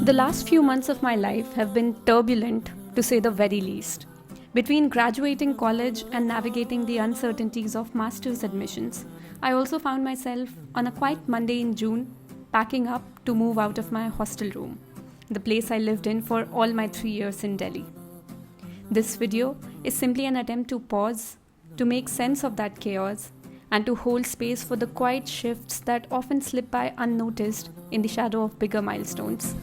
The last few months of my life have been turbulent, to say the very least. Between graduating college and navigating the uncertainties of master's admissions, I also found myself on a quite Monday in June packing up to move out of my hostel room, the place I lived in for all my 3 years in Delhi. This video is simply an attempt to pause, to make sense of that chaos, and to hold space for the quiet shifts that often slip by unnoticed in the shadow of bigger milestones.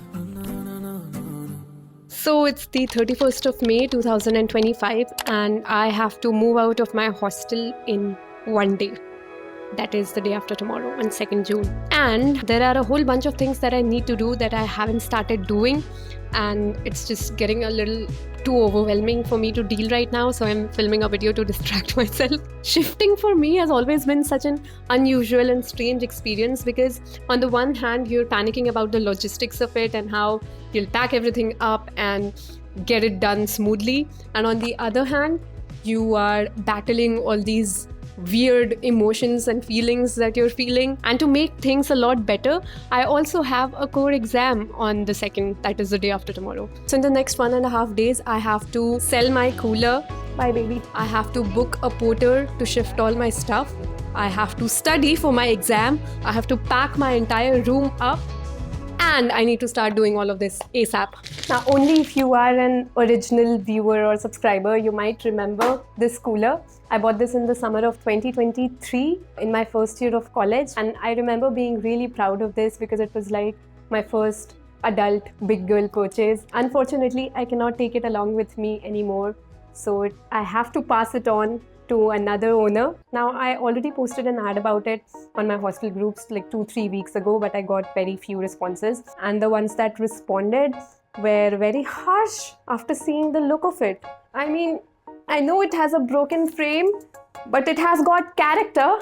So it's the 31st of May 2025 and I have to move out of my hostel in one day. That is the day after tomorrow, on 2nd June. And there are a whole bunch of things that I need to do that I haven't started doing, and it's just getting a little too overwhelming for me to deal right now, so I'm filming a video to distract myself. Shifting for me has always been such an unusual and strange experience because on the one hand you're panicking about the logistics of it and how you'll pack everything up and get it done smoothly, and on the other hand you are battling all these weird emotions and feelings that you're feeling. And to make things a lot better, I also have a core exam on the 2nd, that is the day after tomorrow. So in the next 1.5 days, I have to sell my cooler. Bye baby. I have to book a porter to shift all my stuff. I have to study for my exam. I have to pack my entire room up. And I need to start doing all of this ASAP. Now, only if you are an original viewer or subscriber, you might remember this cooler. I bought this in the summer of 2023 in my first year of college. And I remember being really proud of this because it was like my first adult big girl purchase. Unfortunately, I cannot take it along with me anymore. So I have to pass it on to another owner. Now, I already posted an ad about it on my hostel groups like 2-3 weeks ago, but I got very few responses. And the ones that responded were very harsh after seeing the look of it. I mean, I know it has a broken frame, but it has got character.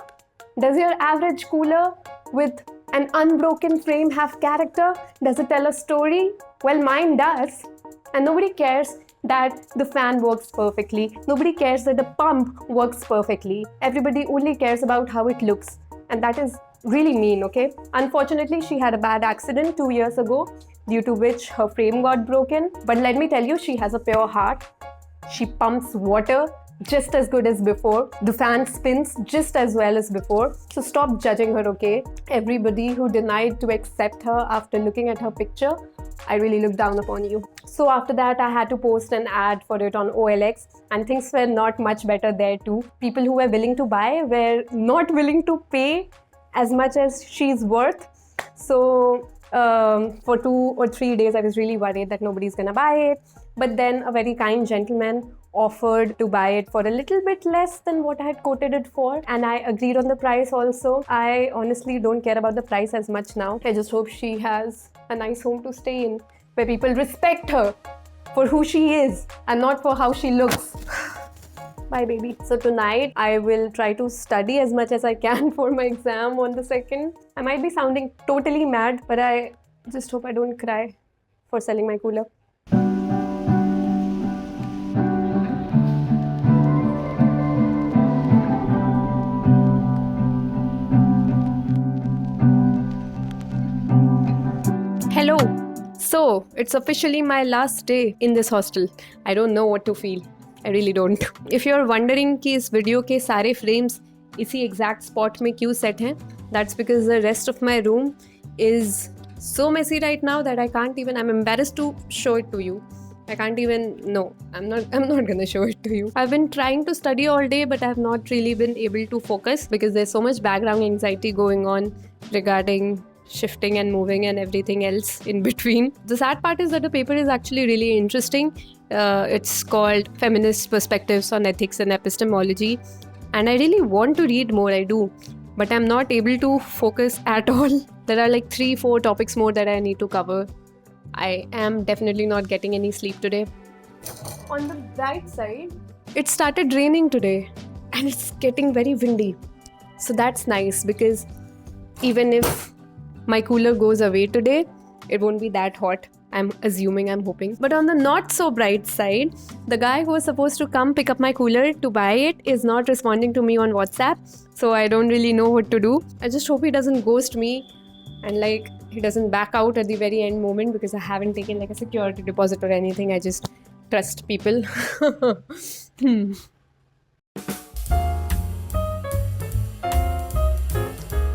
Does your average cooler with an unbroken frame have character? Does it tell a story? Well, mine does. And nobody cares that the fan works perfectly. Nobody cares that the pump works perfectly. Everybody only cares about how it looks. And that is really mean, okay? Unfortunately, she had a bad accident 2 years ago, due to which her frame got broken. But let me tell you, she has a pure heart. She pumps water just as good as before. The fan spins just as well as before. So stop judging her, okay? Everybody who denied to accept her after looking at her picture, I really look down upon you. So after that, I had to post an ad for it on OLX, and things were not much better there too. People who were willing to buy were not willing to pay as much as she's worth. So for 2 or 3 days, I was really worried that nobody's gonna buy it. But then a very kind gentleman offered to buy it for a little bit less than what I had quoted it for, and I agreed on the price also. I honestly don't care about the price as much now. I just hope she has a nice home to stay in, where people respect her for who she is and not for how she looks. Bye baby. So tonight I will try to study as much as I can for my exam on the 2nd. I might be sounding totally mad, but I just hope I don't cry for selling my cooler. Hello. So, it's officially my last day in this hostel. I don't know what to feel. I really don't. If you're wondering कि इस video के सारे frames इसी exact spot में क्यों set हैं, that's because the rest of my room is so messy right now that I can't even, I'm embarrassed to show it to you. I can't even, no, I'm not gonna show it to you. I've been trying to study all day, but I've not really been able to focus because there's so much background anxiety going on regarding shifting and moving and everything else in between. The sad part is that the paper is actually really interesting. It's called Feminist Perspectives on Ethics and Epistemology, and I really want to read more, I do, but I'm not able to focus at all. There are like 3-4 topics more that I need to cover. I am definitely not getting any sleep today. On the bright side, it started raining today and it's getting very windy. So that's nice because even if my cooler goes away today, it won't be that hot. I'm assuming, I'm hoping. But on the not so bright side, the guy who was supposed to come pick up my cooler to buy it is not responding to me on WhatsApp. So I don't really know what to do. I just hope he doesn't ghost me and he doesn't back out at the very end moment, because I haven't taken like a security deposit or anything. I just trust people.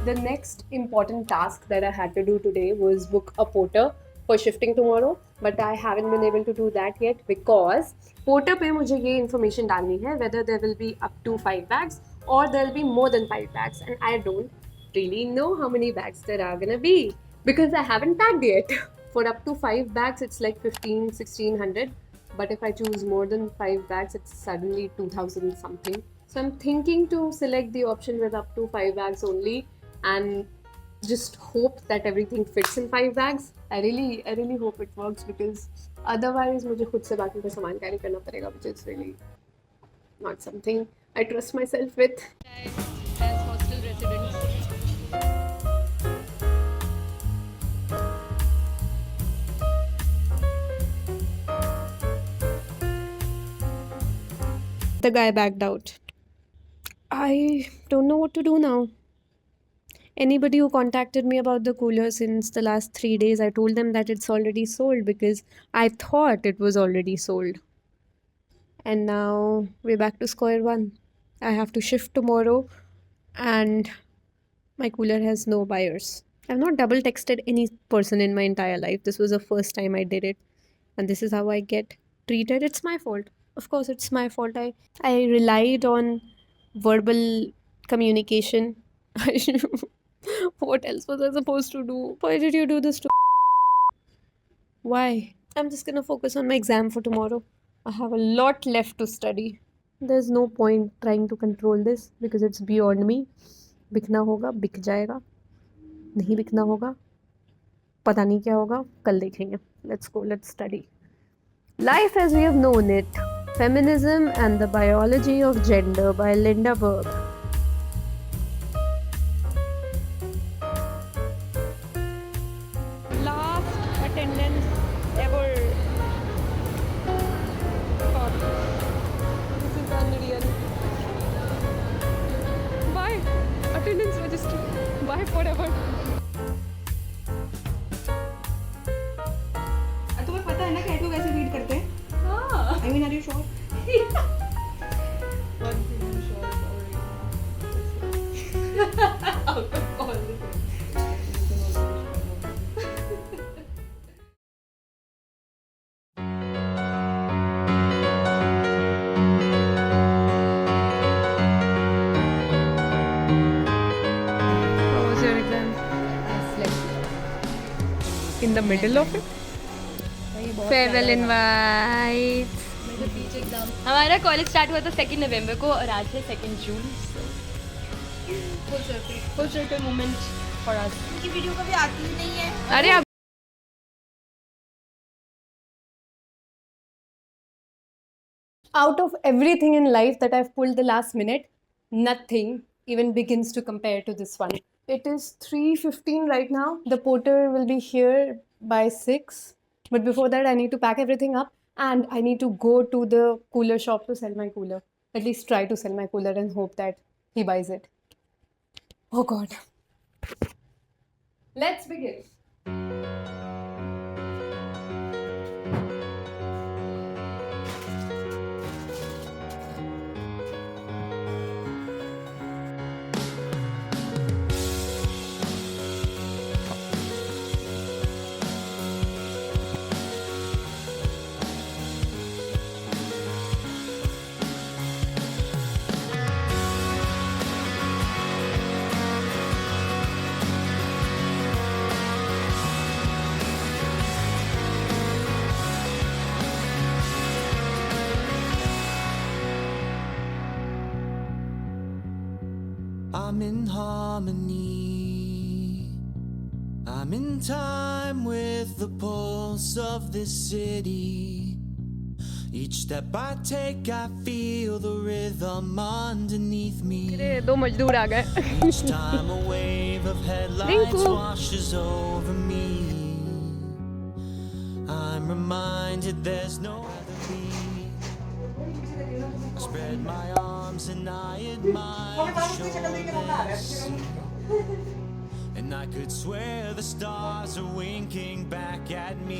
The next important task that I had to do today was book a porter for shifting tomorrow, but I haven't been able to do that yet because porter पे मुझे ये information डालनी है whether there will be up to 5 bags or there will be more than 5 bags, and I don't really know how many bags there are gonna be because I haven't packed yet. For up to 5 bags it's like 1600, but if I choose more than 5 bags it's suddenly 2000 something. So I'm thinking to select the option with up to 5 bags only and just hope that everything fits in 5 bags. I really hope it works because otherwise मुझे खुद से बाकी का सामान carry करना पड़ेगा, which is really not something I trust myself with. As hostel residents. The guy backed out. I don't know what to do now. Anybody who contacted me about the cooler since the last 3 days, I told them that it's already sold because I thought it was already sold. And now we're back to square one. I have to shift tomorrow and my cooler has no buyers. I've not double texted any person in my entire life. This was the first time I did it. And this is how I get treated. It's my fault. Of course, it's my fault. I relied on verbal communication. What else was I supposed to do? Why did you do this to? Why? I'm just gonna focus on my exam for tomorrow. I have a lot left to study. There's no point trying to control this because it's beyond me. बिकना होगा, बिक जाएगा. नहीं बिकना होगा, पता नहीं क्या होगा, कल देखेंगे. Let's go, let's study. Life as we have known it. Feminism and the Biology of Gender by Linda Berg. Last attendance ever. God, this is unreal. Bye. Attendance register. Bye forever. तुम्हें पता है ना कैटू कैसे read करते हैं? हाँ. I mean, are you sure? One thing I'm sure is already out of all the things. How was your exam? In the middle of it? Farewell invite. हमारा college start हुआ था 2 नवंबर को और आज है 2 जून. Full circle moment for us. उनकी वीडियो कभी आती ही नहीं है. अरे अब out of everything in life that I've pulled the last minute, nothing even begins to compare to this one. It is 3:15 right now. The porter will be here by 6. But before that, I need to pack everything up and I need to go to the cooler shop to sell my cooler. At least try to sell my cooler and hope that he buys it. Oh God. Let's begin. I'm in harmony. I'm in time with the pulse of this city. Each step I take, I feel the rhythm underneath me. दो मजदूर आ गए. Each time a wave of headlights washes over me, I'm reminded there's no other me. Spread my arms and I admire the shoulders. And And I could swear the stars are winking back at me.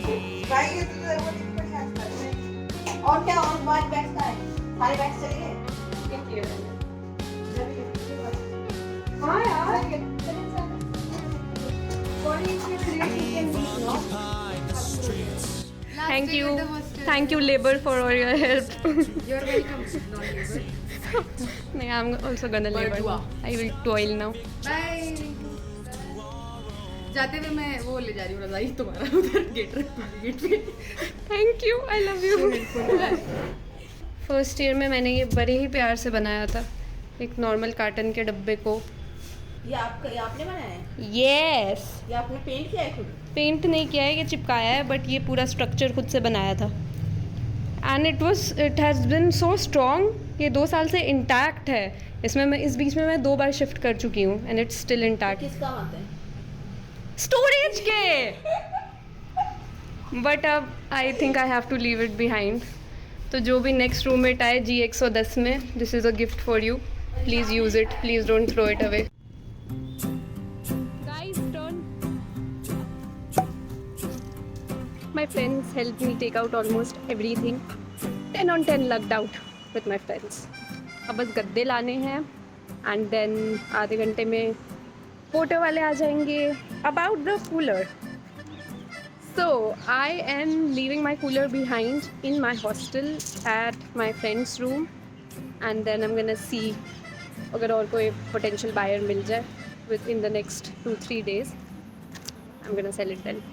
भाई ये तो वो नहीं पड़ी आजकल। और क्या और बात बैग्स का है? सारे बैग्स चले गए? हाँ यार। We've occupied the streets. Thank you labor for all your help. You're welcome. Not labor. No, I'm also gonna labor. I will toil now. Bye. जाते हुए मैं वो ले जा रही हूँ रजाई तुम्हारा उधर गेट पे। Thank you, I love you. First year में मैंने ये बड़े ही प्यार से बनाया था, एक नॉर्मल कार्टन के डब्बे को। ये आपने बनाया है? यस, ये आपने पेंट किया है खुद? पेंट नहीं किया है, ये चिपकाया है, बट ये पूरा स्ट्रक्चर खुद से बनाया था। And it has been so strong, ये 2 साल से इंटैक्ट है। इसमें मैं इस बीच में मैं 2 बार शिफ्ट कर चुकी हूँ एंड इट्स स्टिल इंटैक्ट। किस काम आते हैं? स्टोरेज के, बट अब I think I have to leave it behind. तो जो भी नेक्स्ट रूममेट आए G110 में, this is a gift for you, please use it, please don't throw it away. My friends helped me take out almost everything. 10 on 10 lucked out with my friends. अब बस गद्दे लाने हैं and then आधे घंटे में photo वाले आ जाएंगे। About the cooler. So I am leaving my cooler behind in my hostel at my friend's room and then I'm gonna see अगर और कोई potential buyer मिल जाए within the next 2-3 days. I'm gonna sell it then.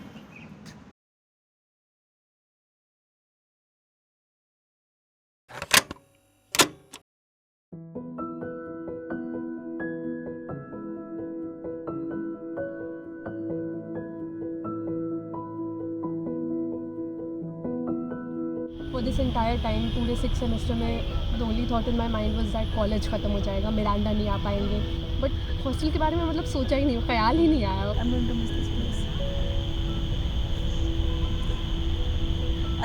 For this entire time, पूरे 6 semester में the only thought in my mind was that college ख़त्म हो जाएगा, Miranda नहीं आ पाएंगे, बट हॉस्टल के बारे में मतलब सोचा ही नहीं, ख्याल ही नहीं आया। I'm going to miss this place.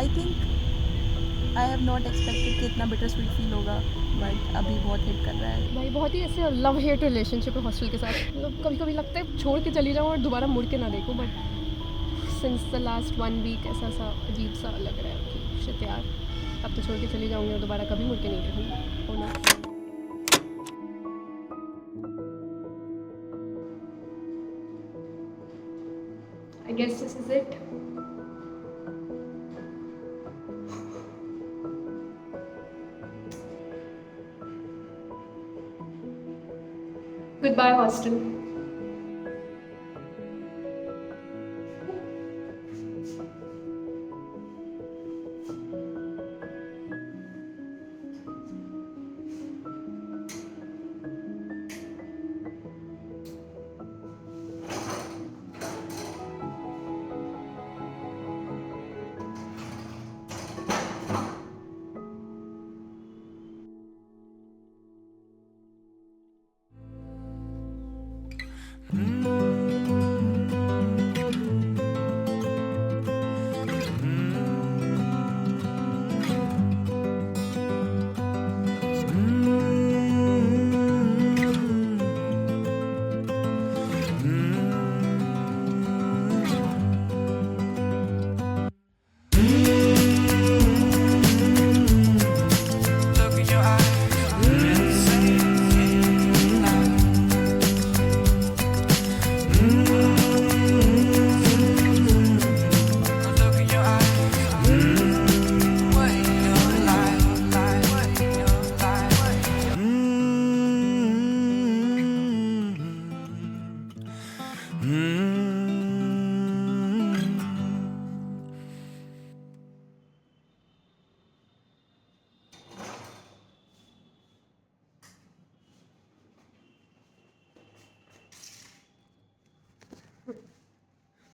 I think I have not expected कि इतना bitter sweet feel होगा, but अभी बहुत हिट कर रहा है। भाई बहुत ही ऐसे लव हेट रिलेशनशिप है हॉस्टल के साथ। मतलब कभी कभी लगता है छोड़ के चली जाऊँ और दोबारा मुड़ के ना देखूँ, but since the last 1 week ऐसा सा अजीब सा लग रहा है कि शिट यार, अब तो छोड़ के चली जाऊँगी और दोबारा कभी मुड़ के नहीं देखूँगी। हो ना। I guess this is it. Goodbye hostel.